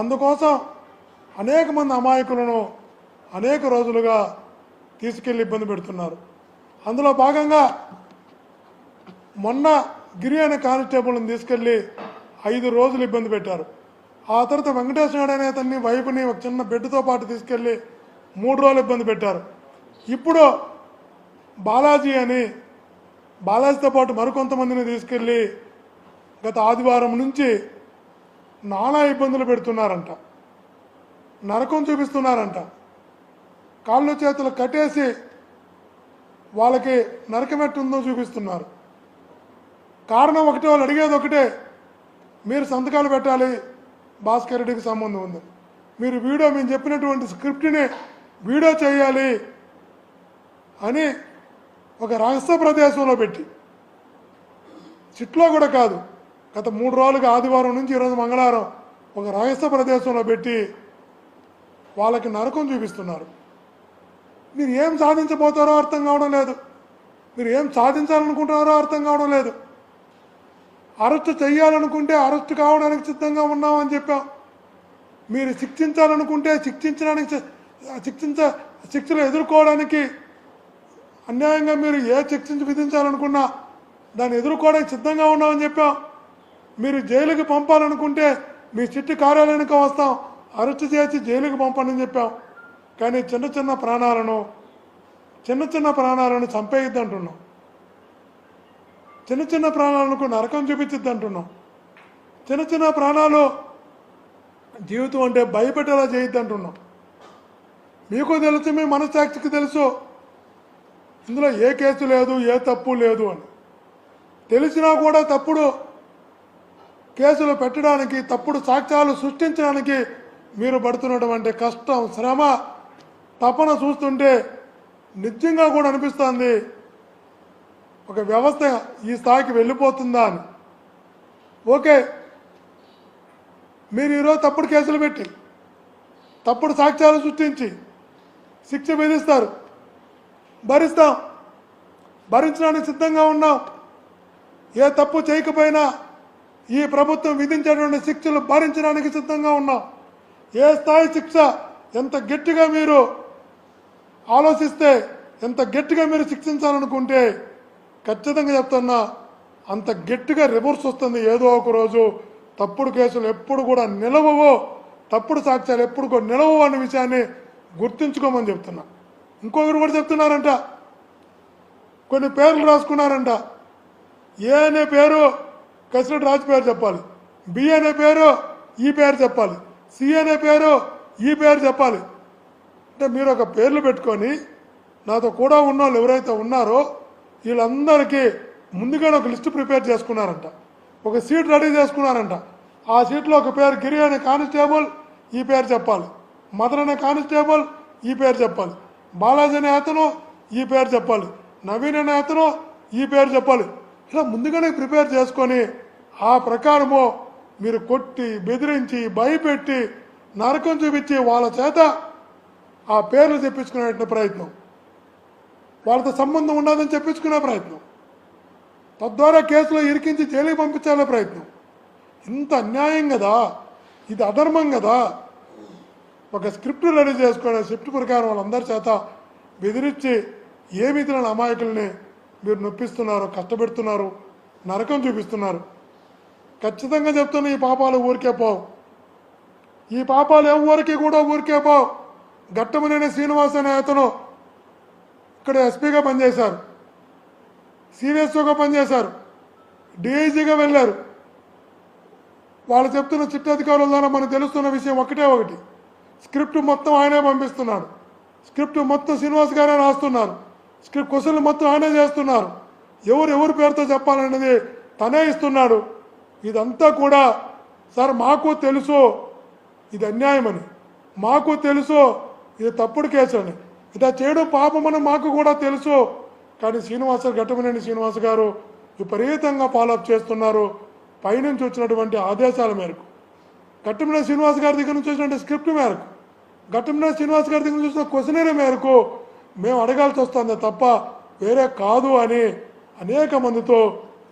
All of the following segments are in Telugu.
అందుకోసం అనేక మంది అమాయకులను అనేక రోజులుగా తీసుకెళ్లి ఇబ్బంది పెడుతున్నారు. అందులో భాగంగా మొన్న గిరి అనే కానిస్టేబుల్ని తీసుకెళ్లి 5 రోజులు ఇబ్బంది పెట్టారు. ఆ తర్వాత వెంకటేశ్వర అనే అతన్ని వైపుని ఒక చిన్న బెడ్తో పాటు తీసుకెళ్లి 3 రోజులు ఇబ్బంది పెట్టారు. ఇప్పుడు బాలాజీ అని బాలాజీతో పాటు మరికొంతమందిని తీసుకెళ్ళి గత ఆదివారం నుంచి నానా ఇబ్బందులు పెడుతున్నారంట, నరకం చూపిస్తున్నారంట. కాళ్ళు చేతులు కట్టేసి వాళ్ళకి నరకమెట్టుందో చూపిస్తున్నారు. కారణం ఒకటే, వాళ్ళు అడిగేది ఒకటే, మీరు సంతకాలు పెట్టాలి, భాస్కర్ రెడ్డికి సంబంధం ఉంది, మీరు మేము చెప్పినటువంటి స్క్రిప్ట్ని వీడియో చేయాలి అని ఒక రహస్య ప్రదేశంలో పెట్టి, సిట్లో కూడా కాదు, గత 3 రోజులుగా ఆదివారం నుంచి ఈరోజు మంగళవారం ఒక రహస్య ప్రదేశంలో పెట్టి వాళ్ళకి నరకం చూపిస్తున్నారు. మీరు ఏం సాధించబోతారో అర్థం కావడం లేదు, మీరు ఏం సాధించాలనుకుంటున్నారో అర్థం కావడం లేదు. అరెస్ట్ చేయాలనుకుంటే అరెస్ట్ కావడానికి సిద్ధంగా ఉన్నామని చెప్పాం. మీరు శిక్షించాలనుకుంటే శిక్షలు ఎదుర్కోవడానికి, అన్యాయంగా మీరు ఏ శిక్ష విధించాలనుకున్నా దాన్ని ఎదుర్కోవడానికి సిద్ధంగా ఉన్నామని చెప్పాం. మీరు జైలుకి పంపాలనుకుంటే మీ సిట్టి కార్యాలయానికి వస్తాం, అరెస్ట్ చేసి జైలుకి పంపండి అని చెప్పాం. కానీ చిన్న చిన్న ప్రాణాలను చంపేయద్దు అంటున్నాం, చిన్న ప్రాణాలకు నరకం చూపించద్దు అంటున్నాం, చిన్న ప్రాణాలు జీవితం అంటే భయపెట్టేలా చేయొద్దు అంటున్నాం. మీకు తెలుసు, మీ మనస్సాక్షికి తెలుసు ఇందులో ఏ కేసు లేదు, ఏ తప్పు లేదు అని. తెలిసినా కూడా తప్పుడు కేసులు పెట్టడానికి, తప్పుడు సాక్ష్యాలు సృష్టించడానికి మీరు పడుతున్నటువంటి కష్టం, శ్రమ, తపన చూస్తుంటే నిజంగా కూడా అనిపిస్తుంది ఒక వ్యవస్థ ఈ స్థాయికి వెళ్ళిపోతుందా అని. ఓకే, మీరు ఈరోజు తప్పుడు కేసులు పెట్టి తప్పుడు సాక్ష్యాలు సృష్టించి శిక్ష విధిస్తారు, భరిస్తాం, భరించడానికి సిద్ధంగా ఉన్నాం. ఏ తప్పు చేయకపోయినా ఈ ప్రభుత్వం విధించేటువంటి శిక్షలు భరించడానికి సిద్ధంగా ఉన్నాం. ఏ స్థాయి శిక్ష ఎంత గట్టిగా మీరు ఆలోచిస్తే, ఎంత గట్టిగా మీరు శిక్షించాలనుకుంటే ఖచ్చితంగా చెప్తున్నా అంత గట్టిగా రివర్స్ వస్తుంది. ఏదో ఒక రోజు తప్పుడు కేసులు ఎప్పుడు కూడా నిలవవో, తప్పుడు సాక్ష్యాలు ఎప్పుడు కూడా నిలవవు అనే విషయాన్ని గుర్తుంచుకోమని చెప్తున్నా. ఇంకొకరు కూడా చెప్తున్నారంట, కొన్ని పేర్లు రాసుకున్నారంట. ఏ అనే పేరు కసిరెడ్డి రాజు పేరు చెప్పాలి, బి అనే పేరు ఈ పేరు చెప్పాలి, సి అనే పేరు ఈ పేరు చెప్పాలి. అంటే మీరు ఒక పేర్లు పెట్టుకొని నాతో కూడా ఉన్న వాళ్ళు ఎవరైతే ఉన్నారో వీళ్ళందరికీ ముందుగానే ఒక లిస్టు ప్రిపేర్ చేసుకున్నారంట, ఒక సీట్ రెడీ చేసుకున్నారంట. ఆ సీట్లో ఒక పేరు గిరి అనే కానిస్టేబుల్ ఈ పేరు చెప్పాలి, మదన్ అనే కానిస్టేబుల్ ఈ పేరు చెప్పాలి, బాలాజీ అనే అతను ఈ పేరు చెప్పాలి, నవీన్ అనే అతను ఈ పేరు చెప్పాలి. ఇలా ముందుగానే ప్రిపేర్ చేసుకొని ఆ ప్రకారము మీరు కొట్టి, బెదిరించి, భయపెట్టి, నరకం చూపించి వాళ్ళ చేత ఆ పేర్లు చెప్పించుకునే ప్రయత్నం, వాళ్ళతో సంబంధం ఉండదని చెప్పించుకునే ప్రయత్నం, తద్వారా కేసులో ఇరికించి జైలుకి పంపించాలనే ప్రయత్నం. ఇంత అన్యాయం కదా, ఇది అధర్మం కదా. ఒక స్క్రిప్ట్ రెడీ చేసుకునే స్క్రిప్ట్ ప్రకారం వాళ్ళందరి చేత బెదిరించి ఏ విధులను అమాయకుల్ని మీరు నొప్పిస్తున్నారు, కష్టపెడుతున్నారు, నరకం చూపిస్తున్నారు. ఖచ్చితంగా చెప్తున్నా, ఈ పాపాలు ఊరికే పోవు, ఈ పాపాలు ఎవరికి కూడా ఊరికే పోవు. ఘట్టమనేని శ్రీనివాస్ అనే అతను ఇక్కడ ఎస్పీగా పనిచేశారు, సివిఎస్ఓగా పనిచేశారు, డిఐజీగా వెళ్ళారు. వాళ్ళు చెప్తున్న చిట్ట అధికారుల ద్వారా మనకు తెలుస్తున్న విషయం ఒకటి, స్క్రిప్ట్ మొత్తం ఆయనే పంపిస్తున్నాడు, స్క్రిప్ట్ మొత్తం శ్రీనివాస్ గారే రాస్తున్నారు, స్క్రిప్ట్ క్వశ్చన్లు మొత్తం ఆయనే చేస్తున్నారు, ఎవరి పేరుతో చెప్పాలనేది తనే ఇస్తున్నాడు. ఇదంతా కూడా సార్ మాకు తెలుసు ఇది అన్యాయమని, మాకు తెలుసు ఇది తప్పుడు కేసు అని, ఇలా చేయడం పాపమని మాకు కూడా తెలుసు. కానీ ఘట్టమనేని శ్రీనివాస్ గారు విపరీతంగా ఫాలోఅప్ చేస్తున్నారు. పైనుంచి వచ్చినటువంటి ఆదేశాల మేరకు, ఘట్టమనేని శ్రీనివాస్ గారి దగ్గర నుంచి వచ్చినటువంటి స్క్రిప్ట్ మేరకు, ఘట్టమనేని శ్రీనివాస్ గారి దగ్గర నుంచి వచ్చిన క్వశ్చనరీ మేరకు మేము అడగాల్సి వస్తుంది తప్ప వేరే కాదు అని అనేక మందితో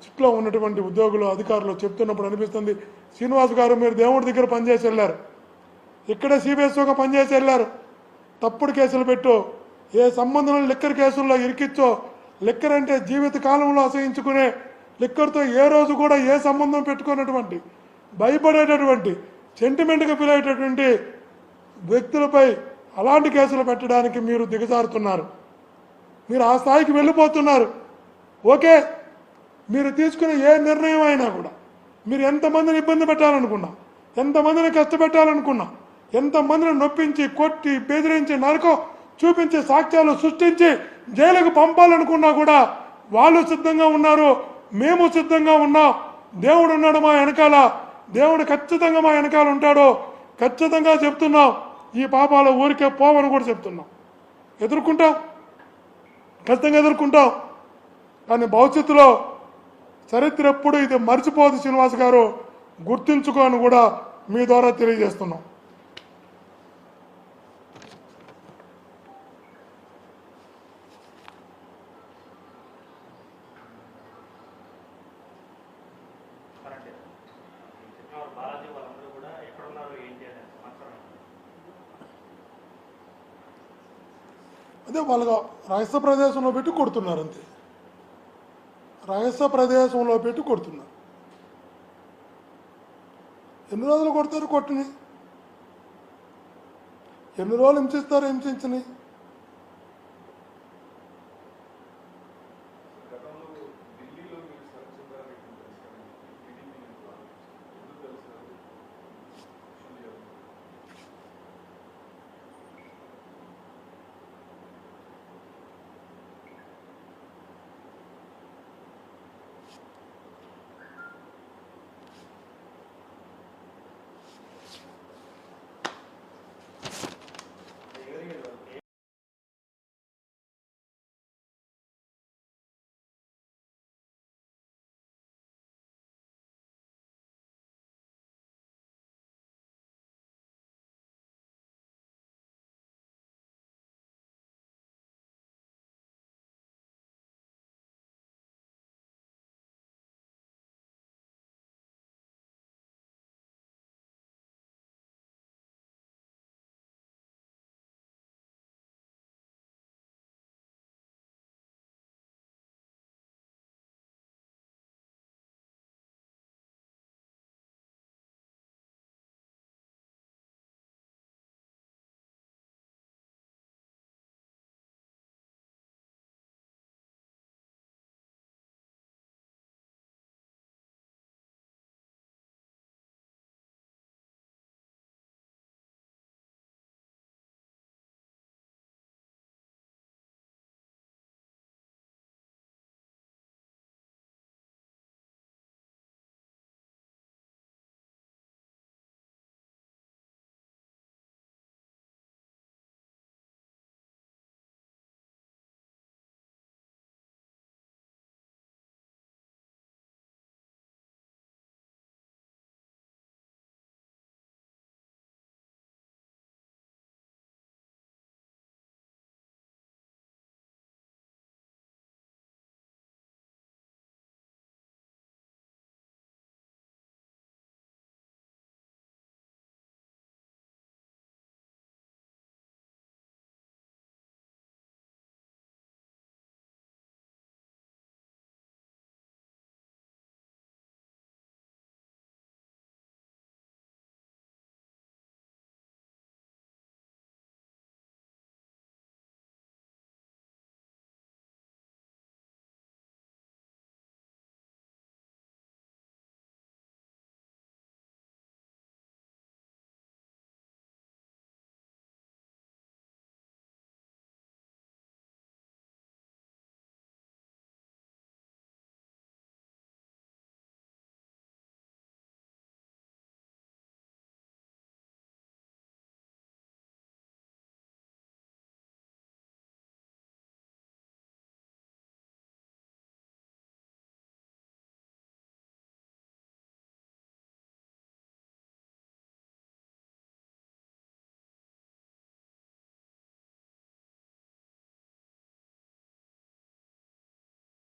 చుట్టూ ఉన్నటువంటి ఉద్యోగులు, అధికారులు చెప్తున్నప్పుడు అనిపిస్తుంది. శ్రీనివాస్ గారు మీరు దేవుడి దగ్గర పనిచేసి వెళ్ళారు, ఇక్కడే సిబిఎస్ఓగా పనిచేసి వెళ్ళారు. తప్పుడు కేసులు పెట్టు, ఏ సంబంధం లిక్కర్ కేసుల్లో ఇరికిచ్చో, లిక్కర్ అంటే జీవిత కాలంలో అసహించుకునే, లిక్కర్తో ఏ రోజు కూడా ఏ సంబంధం పెట్టుకున్నటువంటి, భయపడేటటువంటి, సెంటిమెంట్గా ఫీల్ అయ్యేటటువంటి వ్యక్తులపై అలాంటి కేసులు పెట్టడానికి మీరు దిగజారుతున్నారు. మీరు ఆ స్థాయికి వెళ్ళిపోతున్నారు. ఓకే, మీరు తీసుకునే ఏ నిర్ణయం అయినా కూడా మీరు ఎంతమందిని ఇబ్బంది పెట్టాలనుకున్నా, ఎంతమందిని కష్టపెట్టాలనుకున్నా, ఎంతమందిని నొప్పించి, కొట్టి, బెదిరించి, నరకం చూపించి, సాక్ష్యాలు సృష్టించి జైలుకు పంపాలనుకున్నా కూడా వాళ్ళు సిద్ధంగా ఉన్నారు, మేము సిద్ధంగా ఉన్నాం. దేవుడు ఉన్నాడు మా వెనకాల, దేవుడు ఖచ్చితంగా మా వెనకాల ఉంటాడు. ఖచ్చితంగా చెప్తున్నాం, ఈ పాపాల ఊరికే పోవని కూడా చెప్తున్నాం. ఎదుర్కొంటాం, ఖచ్చితంగా ఎదుర్కొంటాం. కానీ భవిష్యత్తులో చరిత్ర ఎప్పుడు ఇది మర్చిపోదు శ్రీనివాస్ గారు, గుర్తుంచుకోని కూడా మీ ద్వారా తెలియజేస్తున్నాం. అదే వాళ్ళగా రహస్య ప్రదేశంలో పెట్టి కొడుతున్నారు, అంతే. రహస్య ప్రదేశంలో పెట్టి కొడుతున్నారు. ఎన్ని రోజులు కొడతారు? కొట్టిని ఎన్ని రోజులు హింసిస్తారు? హింసించని